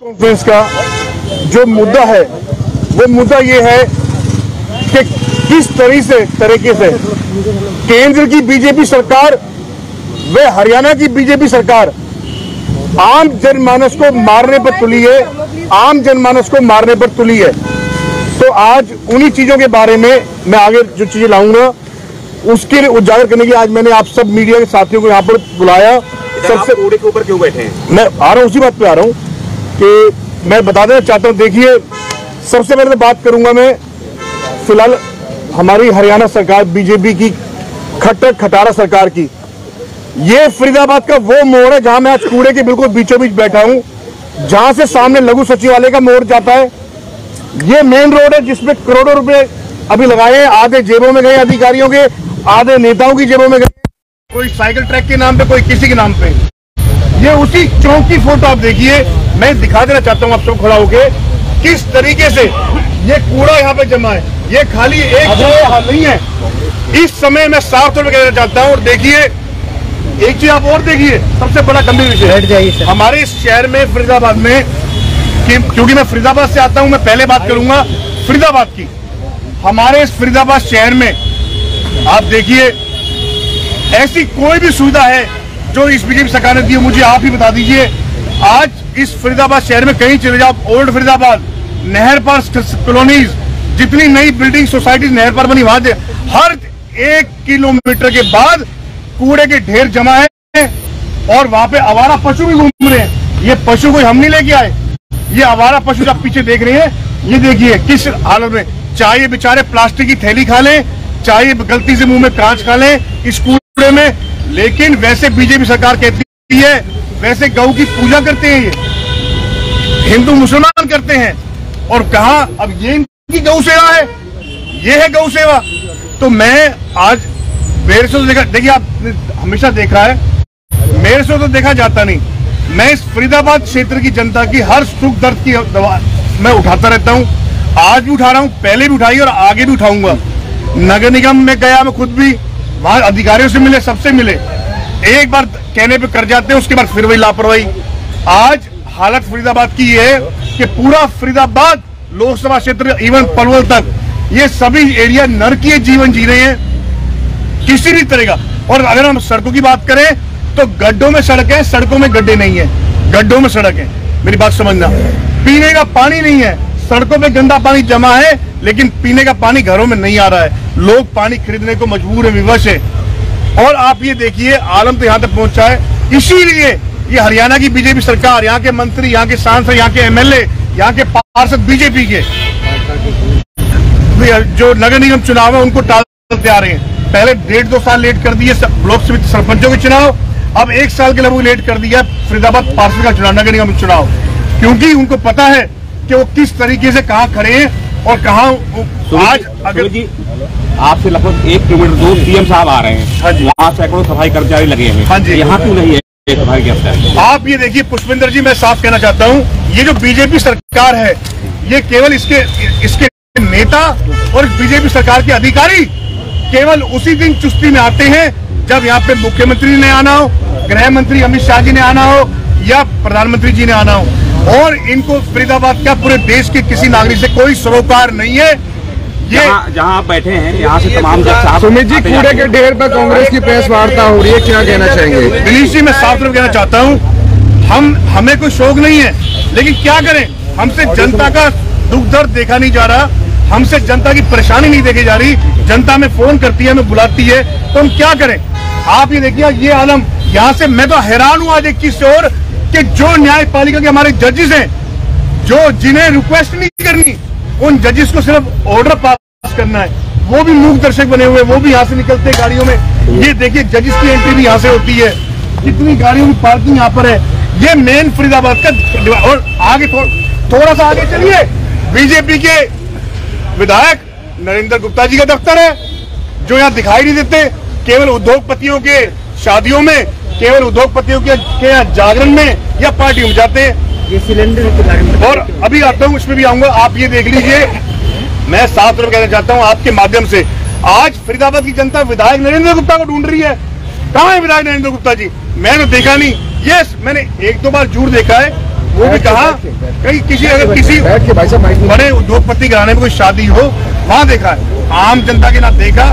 Conference का जो मुद्दा है वो मुद्दा ये है कि किस तरीके से केंद्र की बीजेपी सरकार व हरियाणा की बीजेपी सरकार आम जनमानस को मारने पर तुली है, आम जनमानस को मारने पर तुली है। तो आज उन्हीं चीजों के बारे में मैं आगे जो चीजें लाऊंगा उसके लिए उजागर करने के आज मैंने आप सब मीडिया के साथियों को यहाँ पर बुलाया। सबसे कूड़े के ऊपर क्यों बैठे हैं? मैं आ रहा हूँ, उसी बात पे आ रहा हूँ कि मैं बता देना चाहता हूँ। देखिए, सबसे पहले तो बात करूंगा मैं फिलहाल हमारी हरियाणा सरकार बीजेपी की खट्टर खटारा सरकार की। ये फरीदाबाद का वो मोड़ है जहां मैं आज कूड़े के बिल्कुल बीचों बीच बैठा हूं, जहां से सामने लघु सचिवालय का मोड़ जाता है। ये मेन रोड है जिसमें करोड़ों रुपए अभी लगाए हैं, आधे जेबों में गए अधिकारियों के, आधे नेताओं की जेबों में गए, कोई साइकिल ट्रैक के नाम पे, कोई किसी के नाम पे। ये उसी चौक की फोटो आप देखिए, मैं दिखा देना चाहता हूँ आप सब खड़ा होके किस तरीके से ये कूड़ा यहाँ पे जमा है। ये खाली एक जगह नहीं है। इस समय मैं साफ तौर पर कहना चाहता हूँ। और देखिए एक चीज आप और देखिए, सबसे बड़ा गंभीर विषय हमारे इस शहर में फरीदाबाद में, क्योंकि मैं फरीदाबाद से आता हूँ, मैं पहले बात करूंगा फरीदाबाद की। हमारे इस फरीदाबाद शहर में आप देखिए ऐसी कोई भी सुविधा है जो इस बीजेपी सरकार ने दी है, मुझे आप ही बता दीजिए। आज इस फरीदाबाद शहर में कहीं चले जाओ, ओल्ड फरीदाबाद, नहर पर कॉलोनीज, जितनी नई बिल्डिंग सोसाइटी नहर पर बनी, वहां हर 1 किलोमीटर के बाद कूड़े के ढेर जमा है और वहां पे आवारा पशु भी घूम रहे हैं। ये पशु कोई हम नहीं लेके आए, ये आवारा पशु जो आप पीछे देख रहे हैं, ये देखिए किस हालत में। चाहे बेचारे प्लास्टिक की थैली खा लें, चाहे गलती से मुंह में कांच खा लें इस कूड़े में, लेकिन वैसे बीजेपी सरकार कहती है वैसे गौ की पूजा करते हैं, ये हिंदू मुसलमान करते हैं। और कहा अब ये इनकी गौ सेवा है, ये है गौ सेवा। तो मैं आज मेरे से तो देखा, देखिए आपने हमेशा देखा है, मेरे से तो देखा जाता नहीं। मैं इस फरीदाबाद क्षेत्र की जनता की हर सुख दर्द की दवा मैं उठाता रहता हूं, आज भी उठा रहा हूं, पहले भी उठाई और आगे भी उठाऊंगा। नगर निगम में गया मैं खुद भी, वहां अधिकारियों से मिले, सबसे मिले, एक बार कहने पे कर जाते हैं, उसके बाद फिर वही लापरवाही। आज हालत फरीदाबाद की ये है कि पूरा फरीदाबाद लोकसभा क्षेत्र इवन पलवल तक ये सभी एरिया नरकीय जीवन जी रहे हैं किसी भी तरह का। और अगर हम सड़कों की बात करें तो गड्ढों में सड़क है, सड़कों में गड्ढे नहीं है, गड्ढों में सड़क है। मेरी बात समझना। पीने का पानी नहीं है, सड़कों पे गंदा पानी जमा है, लेकिन पीने का पानी घरों में नहीं आ रहा है। लोग पानी खरीदने को मजबूर है, विवश है। और आप ये देखिए आलम तो यहाँ तक पहुंचा है। इसीलिए ये हरियाणा की बीजेपी सरकार, यहाँ के मंत्री, यहाँ के सांसद, यहाँ के एमएलए, यहाँ के पार्षद बीजेपी के जो नगर निगम चुनाव है उनको टालते आ रहे हैं। पहले 1.5-2 साल लेट कर दिए ब्लॉक समिति सरपंचों के चुनाव, अब 1 साल के लगभग लेट कर दिया फरीदाबाद पार्षद का चुनाव, नगर निगम चुनाव, क्योंकि उनको पता है कि वो किस तरीके से कहाँ खड़े हैं और कहाँ आज। अगर जी आपसे लगभग 1 किलोमीटर दूर सीएम साहब आ रहे हैं, हाँ जी, वहाँ सैकड़ों सफाई कर्मचारी लगे हैं, हाँ जी, यहाँ क्यों नहीं है सफाई कर्मचारी? आप ये देखिए पुष्पेंद्र जी, मैं साफ कहना चाहता हूँ, ये जो बीजेपी सरकार है ये केवल इसके नेता और बीजेपी सरकार के अधिकारी केवल उसी दिन चुस्ती में आते हैं जब यहाँ पे मुख्यमंत्री ने आना हो, गृह मंत्री अमित शाह जी ने आना हो या प्रधानमंत्री जी ने आना हो। और इनको फरीदाबाद का पूरे देश के किसी नागरिक से कोई सरोकार नहीं है। ये जहाँ आप बैठे हैं यहाँ से तमाम सुमित जी, कूड़े के ढेर पर कांग्रेस की प्रेस वार्ता हो रही है, क्या कहना चाहेंगे? दिलीप जी, मैं साफ तौर कहना चाहता हूँ, हमें कोई शौक नहीं है, लेकिन क्या करें, हमसे जनता का दुख दर्द देखा नहीं जा रहा, हमसे जनता की परेशानी नहीं देखी जा रही। जनता में फोन करती है, हमें बुलाती है, तो हम क्या करें? आप ये देखिए ये आलम, यहाँ से मैं तो हैरान हूँ आज एक चीज से और, कि जो न्यायपालिका के हमारे जजेस हैं, जो जिन्हें रिक्वेस्ट नहीं करनी, उन जजेस को सिर्फ ऑर्डर पास करना है, वो भी मूक दर्शक बने हुए, वो भी यहाँ से निकलते हैं गाड़ियों में। ये देखिए जजेस की एंट्री भी यहाँ से होती है, कितनी गाड़ियों की पार्किंग यहाँ पर है। ये मेन फरीदाबाद का। और आगे थोड़ा सा आगे चलिए, बीजेपी के विधायक नरेंद्र गुप्ता जी का दफ्तर है, जो यहाँ दिखाई नहीं देते, केवल उद्योगपतियों के शादियों में, केवल उद्योगपतियों के जागरण में या पार्टी में जाते हैं। ये सिलेंडर और अभी आता हूँ, उसमें भी आऊंगा, आप ये देख लीजिए। मैं साफ तौर पर कहना चाहता हूँ आपके माध्यम से, आज फरीदाबाद की जनता विधायक नरेंद्र गुप्ता को ढूंढ रही है। कहाँ है विधायक नरेंद्र गुप्ता जी? मैंने देखा नहीं। यस, मैंने 1-2 बार जरूर देखा है, वो भी कहा कहीं किसी अगर किसी बड़े उद्योगपति घराने में कोई शादी हो वहां देखा है, आम जनता के ना देखा।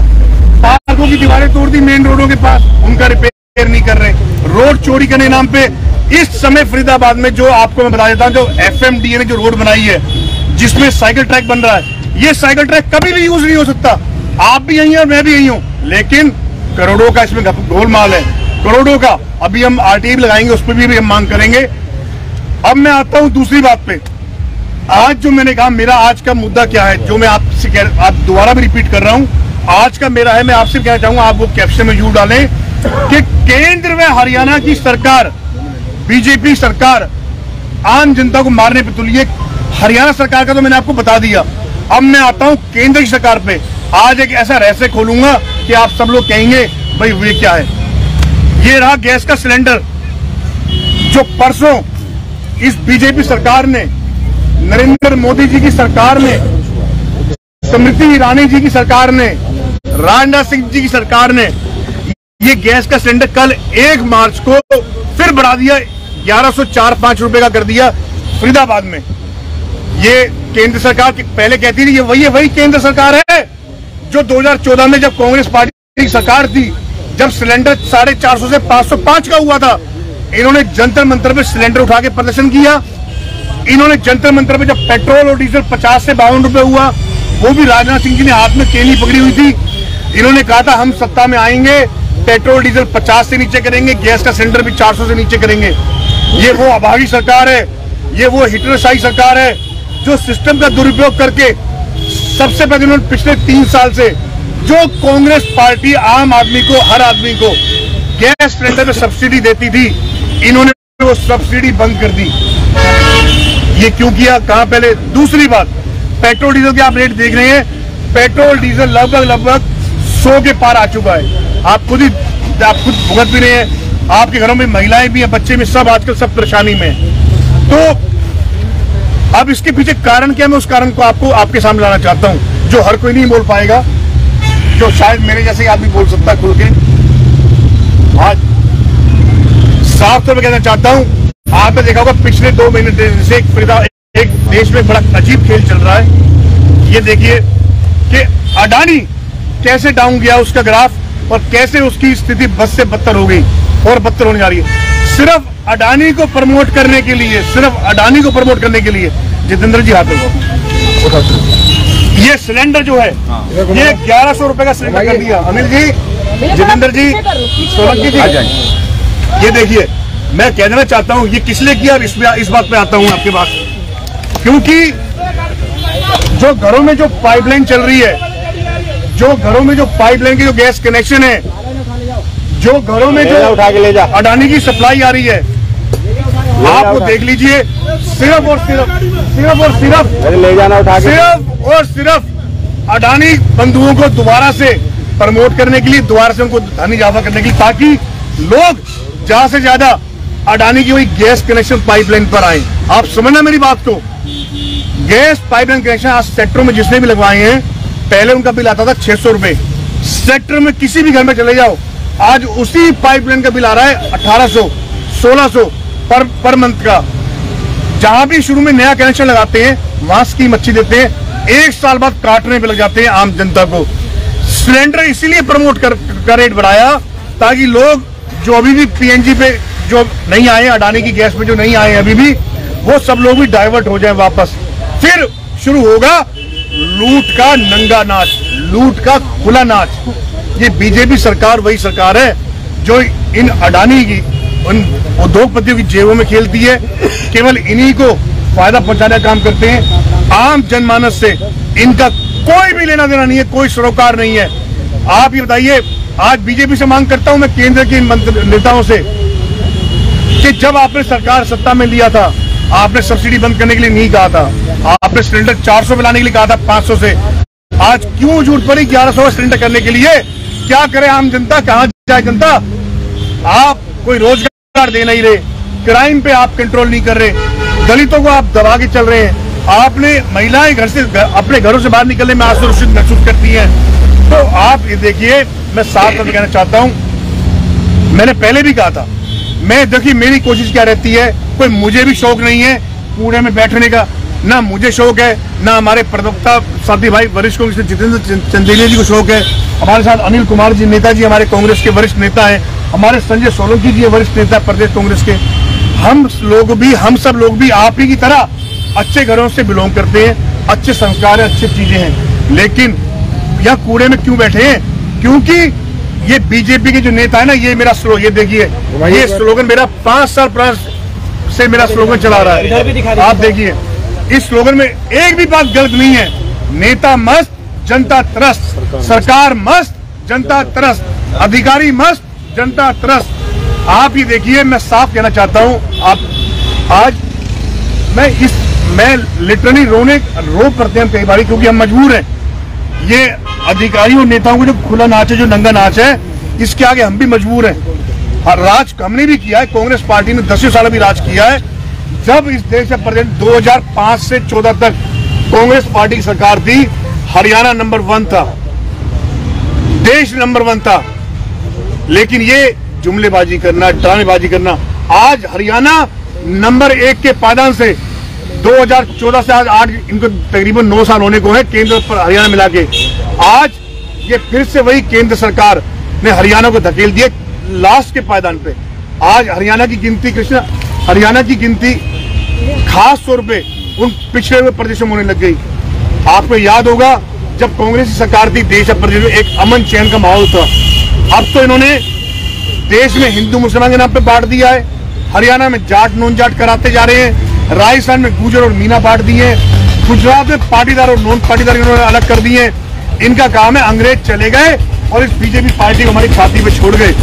पार्कों की दीवारें तोड़ दी मेन रोडों के पास, उनका रिपेयर नहीं कर रहे। रोड चोरी करने के नाम पे इस समय फरीदाबाद में जो आपको मैं बता देता हूँ, जो FMDA ने जो रोड बनाई है जिसमें साइकिल ट्रैक बन रहा है, ये साइकिल ट्रैक कभी भी यूज नहीं हो सकता। आप भी यही हैं और मैं भी यही हूँ, लेकिन करोड़ों का इसमें गोलमाल है, करोड़ों का। अभी हम RTI लगाएंगे, उस पर भी हम मांग करेंगे। अब मैं आता हूं दूसरी बात पे। आज जो मैंने कहा मेरा आज का मुद्दा क्या है, जो मैं आपसे आप दोबारा भी रिपीट कर रहा हूं, आज का मेरा है, मैं आपसे कहना चाहूंगा, आप वो कैप्शन में जरूर डालें कि केंद्र व हरियाणा की सरकार, बीजेपी सरकार आम जनता को मारने पे तुली है। हरियाणा सरकार का तो मैंने आपको बता दिया। अब मैं आता हूं केंद्र की सरकार पे। आज एक ऐसा रहस्य खोलूंगा कि आप सब लोग कहेंगे भाई ये क्या है। ये रहा गैस का सिलेंडर जो परसों इस बीजेपी सरकार ने, नरेंद्र मोदी जी की सरकार ने, स्मृति ईरानी जी की सरकार ने, राजनाथ सिंह जी की सरकार ने ये गैस का सिलेंडर कल 1 मार्च को फिर बढ़ा दिया, 1104-5 रुपए का कर दिया फरीदाबाद में। ये केंद्र सरकार पहले कहती थी ये वही केंद्र सरकार है जो 2014 में जब कांग्रेस पार्टी की सरकार थी, जब सिलेंडर 450 से 505 का हुआ था, इन्होंने जंतर मंतर पे सिलेंडर उठा के प्रदर्शन किया। इन्होंने जंतर मंतर पे जब पेट्रोल और डीजल 50 से 52 रुपए हुआ, वो भी राजनाथ सिंह जी ने हाथ में केली पकड़ी हुई थी। इन्होंने कहा था हम सत्ता में आएंगे, पेट्रोल डीजल 50 से नीचे करेंगे, गैस का सिलेंडर भी 400 से नीचे करेंगे। ये वो अभागी सरकार है, ये वो हिटलरशाही सरकार है जो सिस्टम का दुरुपयोग करके सबसे पहले उन्होंने पिछले 3 साल से जो कांग्रेस पार्टी आम आदमी को, हर आदमी को गैस सिलेंडर में सब्सिडी देती थी, इन्होंने वो सब्सिडी बंद कर दी। ये क्यों किया, कहां पहले। दूसरी बात, पेट्रोल डीजल के आप रेट देख रहे हैं, पेट्रोल डीजल लगभग 100 के पार आ चुका है। आप खुद भुगत भी रहे हैं, आपके घरों में महिलाएं भी हैं, बच्चे भी, सब आजकल सब परेशानी में। तो अब इसके पीछे कारण क्या, मैं उस कारण को आपको आपके सामने लाना चाहता हूं, जो हर कोई नहीं बोल पाएगा, जो शायद मेरे जैसे ही आदमी बोल सकता है खुल के। आज साफ तौर पर कहना चाहता हूं, आपने देखा होगा पिछले 2 महीने से एक देश में बड़ा अजीब खेल चल रहा है। ये देखिए कि अडानी कैसे डाउन गया उसका ग्राफ, और कैसे उसकी स्थिति बद से बदतर हो गई और बदतर होने जा रही है। सिर्फ अडानी को प्रमोट करने के लिए, सिर्फ अडानी को प्रमोट करने के लिए, जितेंद्र जी हाथ में ये सिलेंडर जो है, ये 1100 रुपए का सिलेंडर कर दिया। अनिल जी, जितेंद्र जी, सोलंकी जी, ये देखिए, मैं कह देना चाहता हूं ये किस लिए किया, इस बात पे आता हूं आपके पास। क्योंकि जो घरों में जो पाइपलाइन चल रही है, जो घरों में जो पाइपलाइन की जो गैस कनेक्शन है, जो घरों में जो उठा के ले जा अडानी की सप्लाई आ रही है, आप वो देख लीजिए, सिर्फ और सिर्फ ले जाना उठा के, सिर्फ और सिर्फ अडानी बंधुओं को दोबारा से प्रमोट करने के लिए, दोबारा से उनको धन इजाफा करने के लिए, ताकि लोग ज्यादा से ज्यादा अडानी की वही गैस कनेक्शन पाइपलाइन पर आए। आप समझना मेरी बात को, गैस पाइपलाइन कनेक्शन आज सेक्टरों में जिसने भी लगवाए हैं, पहले उनका बिल आता था 600 रुपए। सेक्टर में किसी भी घर में चले जाओ, आज उसी पाइपलाइन का बिल आ रहा है 1800, 1600 पर मंथ का। जहां भी शुरू में नया कनेक्शन लगाते हैं, वहां स्कीम अच्छी देते हैं, 1 साल बाद काटने पे लग जाते हैं आम जनता को। सिलेंडर इसीलिए प्रमोट का रेट बढ़ाया, ताकि लोग जो अभी भी PNG पे जो नहीं आए, अडानी की गैस पे जो नहीं आए अभी भी, वो सब लोग भी डाइवर्ट हो जाए वापस। फिर शुरू होगा लूट का नंगा नाच, लूट का खुला नाच। ये बीजेपी सरकार वही सरकार है जो इन अडानी की, उन उद्योगपतियों की जेबों में खेलती है, केवल इन्हीं को फायदा पहुंचाने का काम करते हैं। आम जनमानस से इनका कोई भी लेना देना नहीं है, कोई सरोकार नहीं है। आप ये बताइए, आज बीजेपी से मांग करता हूं मैं, केंद्र के नेताओं से, कि जब आपने सरकार सत्ता में लिया था, आपने सब्सिडी बंद करने के लिए नहीं कहा था, आपने सिलेंडर 400 पे लाने के लिए कहा था 500 से। आज क्यों जरूरत पड़ी 1100 सिलेंडर करने के लिए? क्या करे आम जनता, कहां जाए जनता? आप कोई रोजगार दे नहीं रहे, क्राइम पे आप कंट्रोल नहीं कर रहे, दलितों को आप दबा के चल रहे हैं, आपने महिलाएं अपने घरों से बाहर निकलने में असुरक्षित महसूस करती हैं। तो आप ये देखिए, मैं साफ तौर पर कहना चाहता हूं, मैंने पहले भी कहा था, मैं देखिए मेरी कोशिश क्या रहती है कोई मुझे भी शौक नहीं है कूड़े में बैठने का, ना मुझे शौक है, ना हमारे प्रवक्ता साथी भाई वरिष्ठ कांग्रेस जितेंद्र चंदेलिया जी को शौक है। हमारे साथ अनिल कुमार जी नेताजी हमारे कांग्रेस के वरिष्ठ नेता हैं, हमारे संजय सोलंकी जी वरिष्ठ नेता प्रदेश कांग्रेस के। हम सब लोग भी आप ही की तरह अच्छे घरों से बिलोंग करते हैं, अच्छे संस्कार है, अच्छी चीजें हैं, लेकिन यह कूड़े में क्यों बैठे हैं? क्योंकि ये बीजेपी के जो नेता है ना, ये मेरा स्लोगन, ये देखिए, ये स्लोगन मेरा 5 साल से मेरा स्लोगन चला रहा है। आप देखिए इस स्लोगन में एक भी बात गलत नहीं है। नेता मस्त, जनता त्रस्त, सरकार मस्त, जनता त्रस्त, अधिकारी मस्त, जनता त्रस्त। आप ये देखिए, मैं साफ कहना चाहता हूं, आप आज मैं लिटरली रो पड़ते हैं कई बार, क्योंकि हम मजबूर हैं। ये अधिकारियों और नेताओं को जो खुला नाच है, जो नंगा नाच है, इसके आगे हम भी मजबूर हैं। राज हमने भी किया है, कांग्रेस पार्टी ने 10 साल भी राज किया है। जब इस देश में प्रेजेंट 2005 से 14 तक कांग्रेस पार्टी की सरकार थी, हरियाणा नंबर 1 था, देश नंबर 1 था। लेकिन ये जुमलेबाजी करना, ड्रामेबाजी करना, आज हरियाणा नंबर 1 के पायदान से 2014 से आज इनको तकरीबन 9 साल होने को है, केंद्र पर हरियाणा मिला के। आज ये फिर से वही केंद्र सरकार ने हरियाणा को धकेल दिया लास्ट के पायदान पे। आज हरियाणा की गिनती खास तौर पे उन पिछड़े हुए प्रदेशों में होने लग गई। आपको याद होगा जब कांग्रेस की सरकार थी, देश और प्रदेश में एक अमन चैन का माहौल था। अब तो इन्होंने देश में हिंदू मुसलमान के नाम पे बांट दिया है, हरियाणा में जाट नॉन जाट कराते जा रहे हैं, राजस्थान में गुजर और मीना बांट दिए, गुजरात में पाटीदार और नॉन पाटीदार इन्होंने अलग कर दिए। इनका काम है अंग्रेज चले गए और इस बीजेपी पार्टी को हमारी छाती पे छोड़ गए।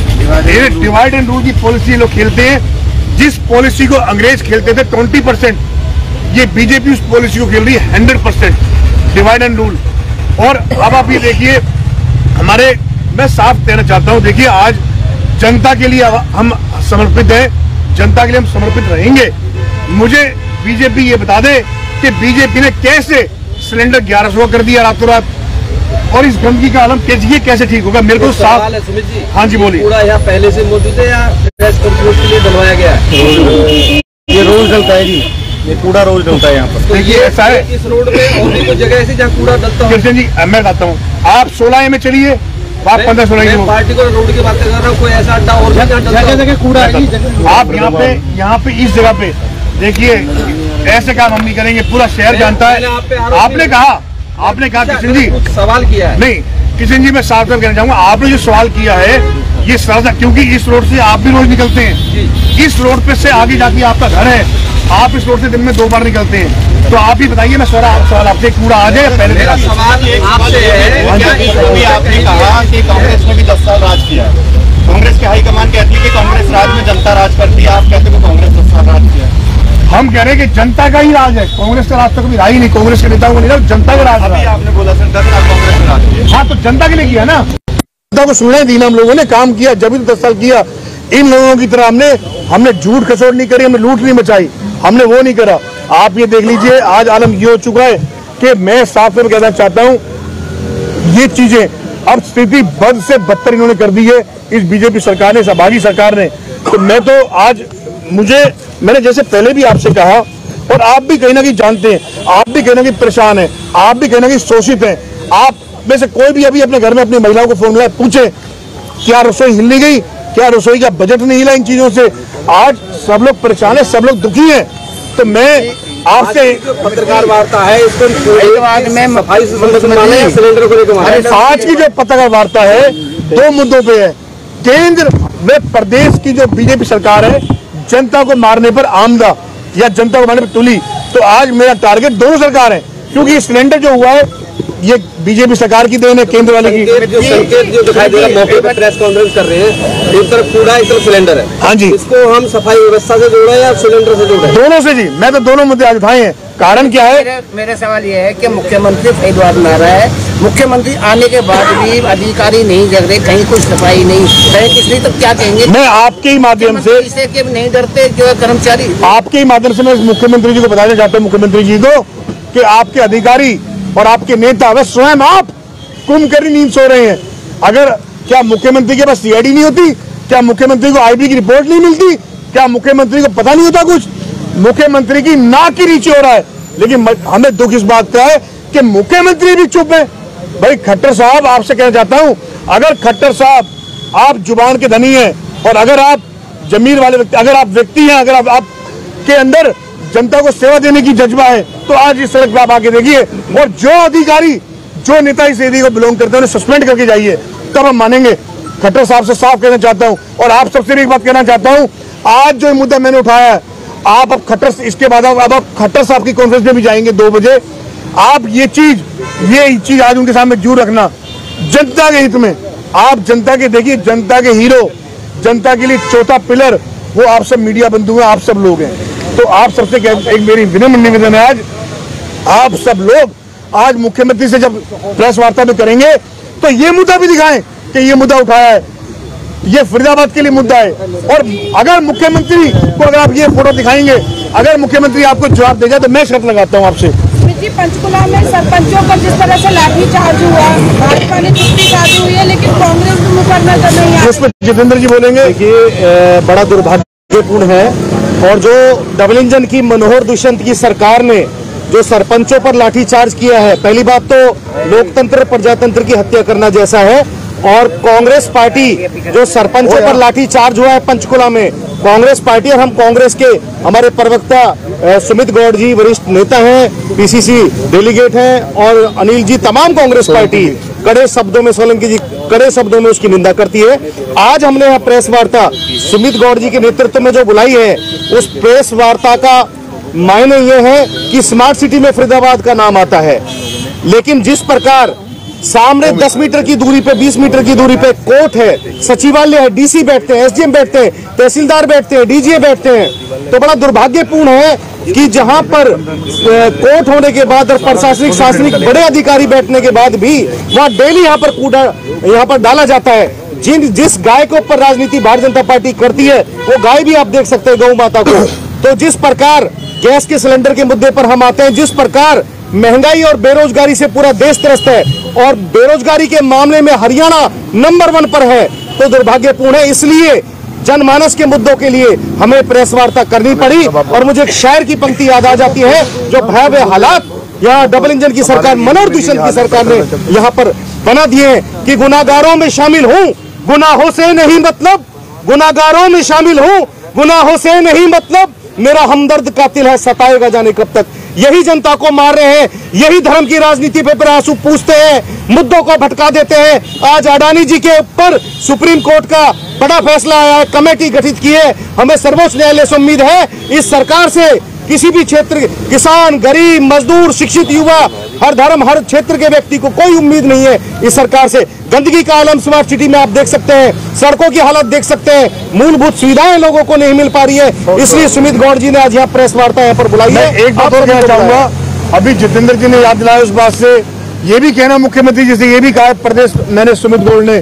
डिवाइड एंड रूल की पॉलिसी लोग खेलते हैं। जिस पॉलिसी को अंग्रेज खेलते थे 20%, ये बीजेपी उस पॉलिसी को खेल रही है 100% डिवाइड एंड रूल। और अब आप ये देखिए, मैं साफ कहना चाहता हूं, देखिए आज जनता के लिए हम समर्पित हैं, जनता के लिए हम समर्पित रहेंगे। मुझे बीजेपी ये बता दे कि बीजेपी ने कैसे सिलेंडर 1100 कर दिया रातों रात, और इस गंदगी का आलम कैसे ठीक होगा? मेरे को साफ। सुमित जी, हाँ जी बोलिए। कूड़ा यहाँ पहले से मौजूद है या प्रेस कॉन्फ्रेंस के लिए बनवाया गया है? ये रोज डलता है जी, ये कूड़ा रोज डलता है यहाँ पर। देखिए ऐसा है, इस रोड पे और भी कोई जगह ऐसी जहाँ कूड़ा डलता हो? कृष्ण जी मैं बताता हूँ, आप 16 में चलिए, आप 15-16 में। पार्टी को रोड की बात कर रहा हूँ, कोई ऐसा अड्डा और जगह कूड़ा है? आप यहाँ पे इस जगह पे देखिए, ऐसे काम हम नहीं करेंगे, पूरा शहर जानता है। आपने कहा कृष्ण जी सवाल किया है। नहीं कृष्ण जी, मैं साफ तौर कहना चाहूंगा, आपने जो सवाल किया है ये सरासर, क्योंकि इस रोड से आप भी रोज निकलते हैं, इस रोड पे से आगे जाके आपका घर है, आप इस रोड से दिन में 2 बार निकलते हैं, तो आप ही बताइए। मैं सवाल आपसे, कूड़ा आ जाए पहले सवाल आपसे है, आपने कहा कि कांग्रेस ने भी 10 साल राज किया है, कांग्रेस के हाईकमान कहती है कि कांग्रेस राज में जनता राज करती है, आप कहते हो कांग्रेस 10 साल राज किया है। हम कह रहे हैं कि जनता का ही राज है, कांग्रेस का राज तो कभी रहा ही नहीं, कांग्रेस के नेताओं को नहीं, जनता का राज अभी आपने बोला सर 10 साल कांग्रेस ने राज किया। हाँ, तो जनता के लिए किया ना, जनता को सुनने दी ना, हम लोगों ने काम किया, जब भी 10 साल किया। इन लोगों की तरह हमने झूठ खसोट नहीं करी, हमने लूट नहीं मचाई, हमने वो नहीं करा। आप ये देख लीजिए, आज आलम ये हो चुका है कि मैं साफ तौर पर कहना चाहता हूँ, ये चीजें अब स्थिति बद से बदतर इन्होंने कर दी है, इस बीजेपी सरकार ने, सहभागी सरकार ने। तो मैं तो आज मैंने जैसे पहले भी आपसे कहा, और आप भी कहीं ना कहीं जानते हैं, आप भी कहीं ना कहीं परेशान हैं, आप भी कहीं ना कहीं शोषित हैं। आप में से कोई भी अभी अपने घर में अपनी महिलाओं को फोन मिला पूछे क्या रसोई हिल नहीं गई, क्या रसोई का बजट नहीं हिला इन चीजों से। आज सब लोग परेशान है, सब लोग दुखी हैं। तो मैं आपसे पत्रकार वार्ता है, इसको सफाई से सिलेंडर को लेकर आज की जो पत्रकार वार्ता है 2 मुद्दों पे है। केंद्र व प्रदेश की जो बीजेपी सरकार है, जनता को मारने पर आमदा या जनता को मारने पर तुली। तो आज मेरा टारगेट दोनों सरकार है, क्योंकि सिलेंडर जो हुआ है ये बीजेपी सरकार की देन है, केंद्र वाले की। संकेत जो दिखाई दे रहा है, मौके पर प्रेस कॉन्फ्रेंस कर रहे हैं, एक तरफ कूड़ा एक तरफ सिलेंडर है। हाँ जी, इसको हम सफाई व्यवस्था से जोड़े या सिलेंडर से जोड़े? दोनों से जी, मैं तो दोनों मुद्दे आज उठाए हैं। कारण क्या है? मेरा सवाल ये है कि मुख्यमंत्री फैसला बना रहा है, मुख्यमंत्री आने के बाद भी अधिकारी नहीं जग रहे, कहीं कोई सफाई नहीं है, इसलिए तो क्या कहेंगे? मैं आपके ही माध्यम से, इससे कि नहीं डरते जो कर्मचारी, आपके ही माध्यम से मैं मुख्यमंत्री जी को बताना चाहता हूँ, मुख्यमंत्री जी को, कि आपके अधिकारी और आपके नेता वे स्वयं आप कुंभ करी नींद सो रहे हैं। अगर क्या मुख्यमंत्री के पास CID नहीं होती? क्या मुख्यमंत्री को IB की रिपोर्ट नहीं मिलती? क्या मुख्यमंत्री को पता नहीं होता कुछ? मुख्यमंत्री की नाक की नीचे हो रहा है। लेकिन हमें दुख इस बात का है कि मुख्यमंत्री भी चुप है। भाई खट्टर साहब, आपसे कहना चाहता हूं, अगर खट्टर साहब आप जुबान के धनी हैं और अगर आप जमीर वाले व्यक्ति, अगर आप व्यक्ति हैं, अगर आप के अंदर जनता को सेवा देने की जज्बा है, तो आज इस सड़क पर आप आके देखिए और जो अधिकारी, जो नेता इस एरिया को बिलोंग करते हैं उन्हें सस्पेंड करके जाइए, तब हम मानेंगे। खट्टर साहब से साफ कहना चाहता हूं और आप सबसे भी एक बात कहना चाहता हूं, आज जो मुद्दा मैंने उठाया है, आप अब खट्टर, इसके बाद अब आप खट्टर साहब की कॉन्फ्रेंस में भी जाएंगे 2 बजे। आप ये चीज आज उनके सामने जरूर रखना, जनता के हित में। आप जनता के, देखिए जनता के हीरो, जनता के लिए चौथा पिलर वो आप सब मीडिया बंधु हैं, आप सब लोग हैं। तो आप सबसे एक मेरी विनम्र निवेदन है, आज आप सब लोग आज मुख्यमंत्री से जब प्रेस वार्ता में करेंगे तो ये मुद्दा भी दिखाएं कि ये मुद्दा उठाया है, ये फरीदाबाद के लिए मुद्दा है। और अगर मुख्यमंत्री को अगर आप ये फोटो दिखाएंगे, अगर मुख्यमंत्री आपको जवाब देगा तो मैं शर्त लगाता हूँ आपसे। पंचकुला में सरपंचों पर जिस तरह से लाठीचार्ज हुआ, भाजपा ने चुप्पी साधी हुई है, लेकिन कांग्रेस को मुकरना तो नहीं है। उस पर जितेंद्र जी बोलेंगे। देखिए, बड़ा दुर्भाग्यपूर्ण है और जो डबल इंजन की मनोहर दुष्यंत की सरकार ने जो सरपंचों पर लाठीचार्ज किया है, पहली बात तो लोकतंत्र प्रजातंत्र की हत्या करना जैसा है। और कांग्रेस पार्टी जो सरपंचों पर लाठीचार्ज हुआ है पंचकुला में, कांग्रेस पार्टी, और हम कांग्रेस के हमारे प्रवक्ता सुमित गौड़ जी वरिष्ठ नेता हैं, पीसीसी डेलीगेट हैं, और अनिल जी, तमाम कांग्रेस पार्टी कड़े शब्दों में, सोलंकी जी कड़े शब्दों में उसकी निंदा करती है। आज हमने यहाँ प्रेस वार्ता सुमित गौड़ जी के नेतृत्व में जो बुलाई है, उस प्रेस वार्ता का मायने ये है कि स्मार्ट सिटी में फरीदाबाद का नाम आता है, लेकिन जिस प्रकार सामने 10 मीटर की दूरी पे, 20 मीटर की दूरी पे कोर्ट है, सचिवालय है, डीसी बैठते हैं, एसडीएम बैठते हैं, तहसीलदार बैठते हैं, डीजीए बैठते हैं, तो बड़ा दुर्भाग्यपूर्ण है कि जहां पर कोर्ट होने के बाद और प्रशासनिक शासनिक बड़े अधिकारी बैठने के बाद भी वहां डेली यहाँ पर कूड़ा यहाँ पर डाला जाता है। जिस गाय के ऊपर राजनीति भारतीय जनता पार्टी करती है, वो गाय भी आप देख सकते हैं, गौ माता को। तो जिस प्रकार गैस के सिलेंडर के मुद्दे पर हम आते हैं, जिस प्रकार महंगाई और बेरोजगारी से पूरा देश त्रस्त है और बेरोजगारी के मामले में हरियाणा नंबर 1 पर है, तो दुर्भाग्यपूर्ण है। इसलिए जनमानस के मुद्दों के लिए हमें प्रेस वार्ता करनी पड़ी। और मुझे एक शायर की पंक्ति याद आ जाती है, जो भयावह हालात यहाँ डबल इंजन की सरकार, मनोहर दुष्यंत की सरकार ने यहाँ पर बना दिए कि गुनाहगारों में शामिल हूँ, गुनाहों से नहीं मतलब, गुनाहगारों में शामिल हूँ, गुनाहों से नहीं मतलब, मेरा हमदर्द कातिल है, सताएगा जाने कब तक। यही जनता को मार रहे हैं, यही धर्म की राजनीति पे आंसू पूछते हैं, मुद्दों को भटका देते हैं। आज अडानी जी के ऊपर सुप्रीम कोर्ट का बड़ा फैसला आया है, कमेटी गठित की है। हमें सर्वोच्च न्यायालय से उम्मीद है इस सरकार से किसी भी क्षेत्र, किसान, गरीब, मजदूर, शिक्षित युवा, हर धर्म, हर क्षेत्र के व्यक्ति को कोई उम्मीद नहीं है इस सरकार से। गंदगी का आलम स्मार्ट सिटी में आप देख सकते हैं, सड़कों की हालत देख सकते हैं, मूलभूत सुविधाएं लोगों को नहीं मिल पा रही है। इसलिए सुमित गौड़ जी ने आज यहाँ प्रेस वार्ता यहाँ पर बुलाई है। एक बात और कहना चाहूंगा, अभी जितेंद्र जी ने याद दिलाया उस बात से, ये भी कहना मुख्यमंत्री जी से, ये भी कहा प्रदेश, मैंने सुमित गौड़ ने,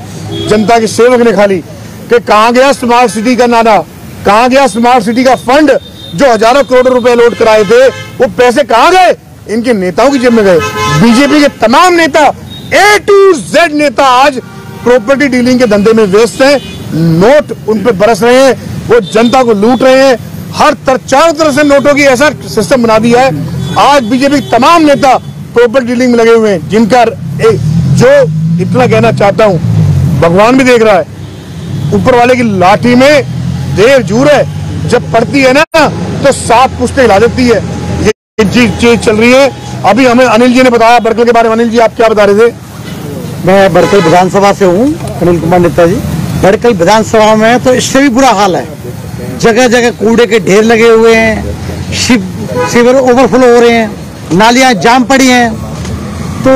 जनता के सेवक ने खाली, कि कहाँ गया स्मार्ट सिटी का नारा, कहाँ गया स्मार्ट सिटी का फंड जो हजारों करोड़ रुपए अलॉट कराए थे, वो पैसे कहाँ गए? इनके नेताओं की जेब में गए। बीजेपी के तमाम नेता, A to Z नेता आज प्रॉपर्टी डीलिंग के धंधे में व्यस्त हैं, नोट उन पे बरस रहे हैं, वो जनता को लूट रहे हैं, हर चारों तरफ से नोटों की ऐसा सिस्टम बना दिया है। आज बीजेपी के तमाम नेता प्रॉपर्टी डीलिंग में लगे हुए हैं, जिनका जो इतना कहना चाहता हूं, भगवान भी देख रहा है, ऊपर वाले की लाठी में देर जूर है, जब पड़ती है ना तो 7 पुश्ते हिला देती है। ये चीज चल रही है। अभी हमें अनिल जी ने बताया बड़कल के बारे में। अनिल जी, आप क्या बता रहे थे? मैं बड़कल विधानसभा से हूँ, अनिल कुमार नेता जी। बड़कल विधानसभा में तो इससे भी बुरा हाल है, जगह जगह कूड़े के ढेर लगे हुए हैं, सीवर ओवरफ्लो हो रहे हैं, नालियां जाम पड़ी हैं। तो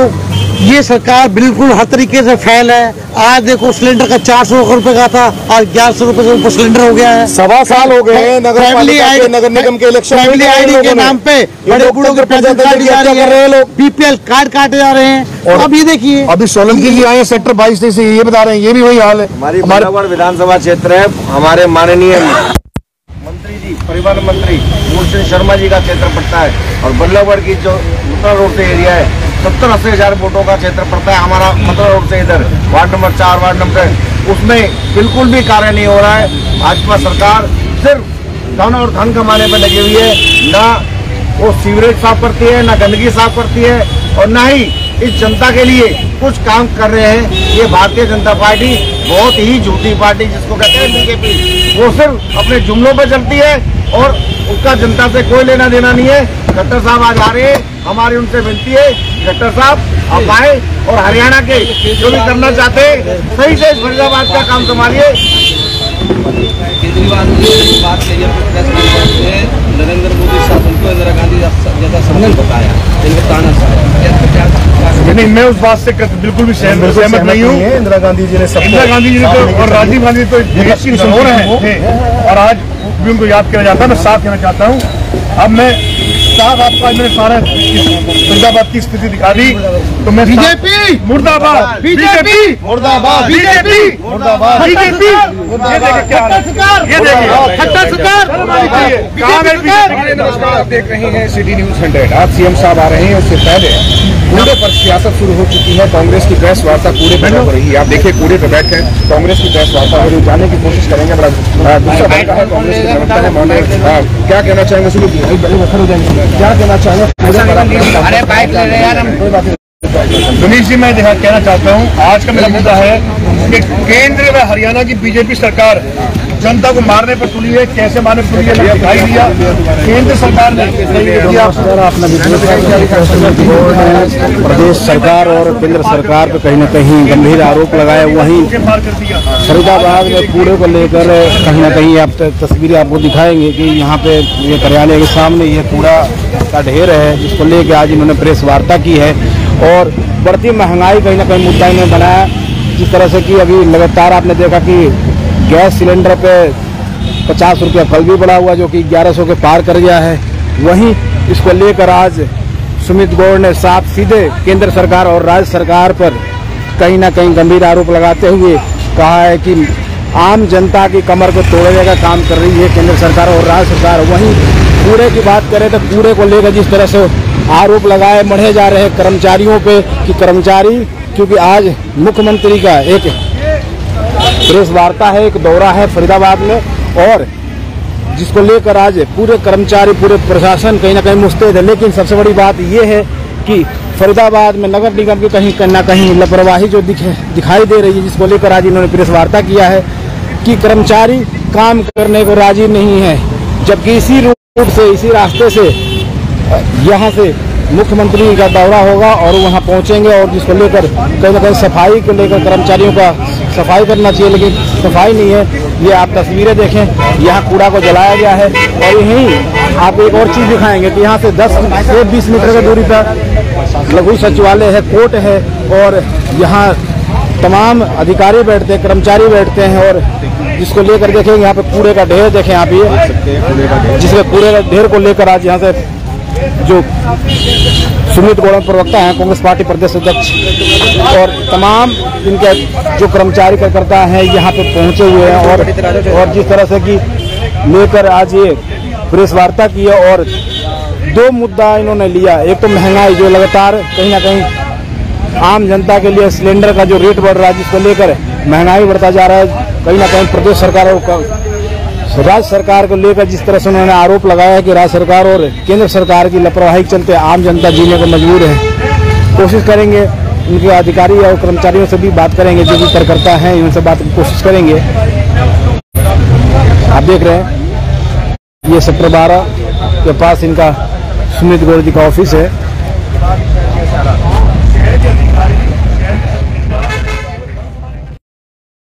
ये सरकार बिल्कुल हर तरीके से फेल है। आज देखो सिलेंडर का 400 रुपए का था, आज 1100 रुपए का सिलेंडर हो गया है। 1.25 साल हो गए हैं नगर निगम के इलेक्शन, फैमिली आईडी के नाम पे बड़े बूढ़ों के पैसे काटे जा रहे हैं, लोग बीपीएल कार्ड काटे जा रहे हैं। और अब ये देखिए, अभी सोलंकी जी आए सेक्टर 22 से, ये बता रहे हैं, ये भी वही हाल है। हमारे विधानसभा क्षेत्र है, हमारे माननीय मंत्री जी, परिवहन मंत्री मूलचंद शर्मा जी का क्षेत्र पड़ता है, और बल्लभगढ़ की जो मथुरा रोड से एरिया है, 70-80 हजार वोटों का क्षेत्र पड़ता है हमारा मथुरा रोड से। इधर वार्ड नंबर 4, वार्ड नंबर, उसमें बिल्कुल भी कार्य नहीं हो रहा है। भाजपा सरकार सिर्फ धन और धन कमाने पर लगी हुई है। ना वो सीवरेज साफ करती है, ना गंदगी साफ करती है, और ना ही इस जनता के लिए कुछ काम कर रहे हैं। ये भारतीय जनता पार्टी बहुत ही झूठी पार्टी जिसको कहते हैं बीजेपी, वो सिर्फ अपने जुमलों पर चलती है और उसका जनता से कोई लेना देना नहीं है। खट्टर साहब आज आ रहे हैं, हमारी उनसे विनती है, खट्टर साहब आप आए और हरियाणा के जो भी करना चाहते हैं सही से फरीदाबाद का काम संभालिए। केजरीवाल ने बात कही है, नरेंद्र मोदी शासन को इंदिरा गांधी जैसा सम्मान बताया, इनको ताना नहीं, मैं उस बात से बिल्कुल भी सहमत नहीं हूँ। इंदिरा गांधी जी ने तो और राजीव गांधी तो देश की धरोहर हैं और आज भी उनको याद किया जाता है। मैं साफ कहना चाहता हूँ, अब मैं साफ आपको मैंने सारा फरीदाबाद की स्थिति दिखा दी, तो मैं बीजेपी मुर्दाबाद, बीजेपी मुर्दाबाद, बीजेपी मुर्दाबाद, बीजेपी। ये देखिए क्या, ये देखिए खट्टर सरकार। नमस्कार, आप देख रहे हैं सिटी न्यूज 100। आज सीएम साहब आ रहे हैं, उससे पहले कूड़े पर सियासत शुरू हो चुकी है। कांग्रेस की प्रेस वार्ता कूड़े पर हो रही है। आप देखिए कूड़े पर बैठ कर कांग्रेस की प्रेस वार्ता हो रही है, जाने की कोशिश करेंगे। बड़ा गुस्सा बढ़ रहा है कांग्रेस के प्रवक्ता है मौलाना, क्या कहना चाहेंगे? क्या कहना चाहेंगे? अरे बाइक ले रहे यार हम। सुनील जी, मैं कहना चाहता हूँ, आज का मेरा मुद्दा है कि केंद्र व हरियाणा की बीजेपी सरकार जनता को मारने पर तुली है। कैसे मारने पर तुली है दिखाई दिया केंद्र सरकार ने। प्रदेश सरकार और केंद्र सरकार पर कहीं न कहीं गंभीर आरोप लगाए। वहीं फरीदाबाद में कूड़े को लेकर कहीं न कहीं आप तस्वीरें आपको दिखाएंगे कि यहाँ पे ये कार्यालय के सामने ये कूड़ा का ढेर है, जिसको लेकर आज इन्होंने प्रेस वार्ता की है। और बढ़ती महंगाई कहीं ना कहीं मुद्दा इन्होंने बनाया, जिस तरह से कि अभी लगातार आपने देखा कि गैस सिलेंडर पे 50 रुपया कल भी बढ़ा हुआ, जो कि 1100 के पार कर गया है। वहीं इसको लेकर आज सुमित गौड़ ने साफ सीधे केंद्र सरकार और राज्य सरकार पर कहीं ना कहीं गंभीर आरोप लगाते हुए कहा है कि आम जनता की कमर को तोड़ने का काम कर रही है केंद्र सरकार और राज्य सरकार। वहीं कूड़े की बात करें तो कूड़े को लेकर जिस तरह से आरोप लगाए मढ़े जा रहे हैं कर्मचारियों पे कि कर्मचारी, क्योंकि आज मुख्यमंत्री का एक प्रेस वार्ता है, एक दौरा है फरीदाबाद में, और जिसको लेकर आज पूरे कर्मचारी पूरे प्रशासन कहीं ना कहीं मुस्तैद है। लेकिन सबसे बड़ी बात यह है कि फरीदाबाद में नगर निगम की कहीं ना कहीं लापरवाही जो दिखाई दे रही है, जिसको लेकर आज इन्होंने प्रेस वार्ता किया है कि कर्मचारी काम करने को राजी नहीं है। जबकि इसी रूट से, इसी रास्ते से यहाँ से मुख्यमंत्री का दौरा होगा और वहाँ पहुँचेंगे, और जिसको लेकर कहीं ना कहीं सफाई को लेकर कर्मचारियों का सफाई करना चाहिए, लेकिन सफाई नहीं है। ये आप तस्वीरें देखें, यहाँ कूड़ा को जलाया गया है। और यहीं आप एक और चीज़ दिखाएंगे कि यहाँ से 10 से 20 मीटर की दूरी पर लघु सचिवालय है, कोर्ट है, और यहाँ तमाम अधिकारी बैठते हैं, कर्मचारी बैठते हैं। और जिसको लेकर देखेंगे यहाँ पे कूड़े का ढेर देखें आप, ये जिसके कूड़े का ढेर को लेकर आज यहाँ से जो सुमित गौड़ प्रवक्ता हैं कांग्रेस पार्टी प्रदेश अध्यक्ष और तमाम इनके जो कर्मचारी कार्यकर्ता हैं यहाँ पे पहुंचे हुए हैं। और जिस तरह से कि लेकर आज ये प्रेस वार्ता की है, और 2 मुद्दा इन्होंने लिया। एक तो महंगाई जो लगातार कहीं ना कहीं आम जनता के लिए सिलेंडर का जो रेट बढ़ रहा है, जिसको लेकर महंगाई बढ़ता जा रहा है। कहीं ना कहीं प्रदेश सरकार और राज्य सरकार को लेकर जिस तरह से उन्होंने आरोप लगाया है कि राज्य सरकार और केंद्र सरकार की लापरवाही के चलते आम जनता जीने को मजबूर है। कोशिश करेंगे उनके अधिकारी और कर्मचारियों से भी बात करेंगे, जो भी कार्यकर्ता हैं उनसे बात की कोशिश करेंगे। आप देख रहे हैं ये सेक्टर 12 के पास इनका सुमित गौड़ जी का ऑफिस है।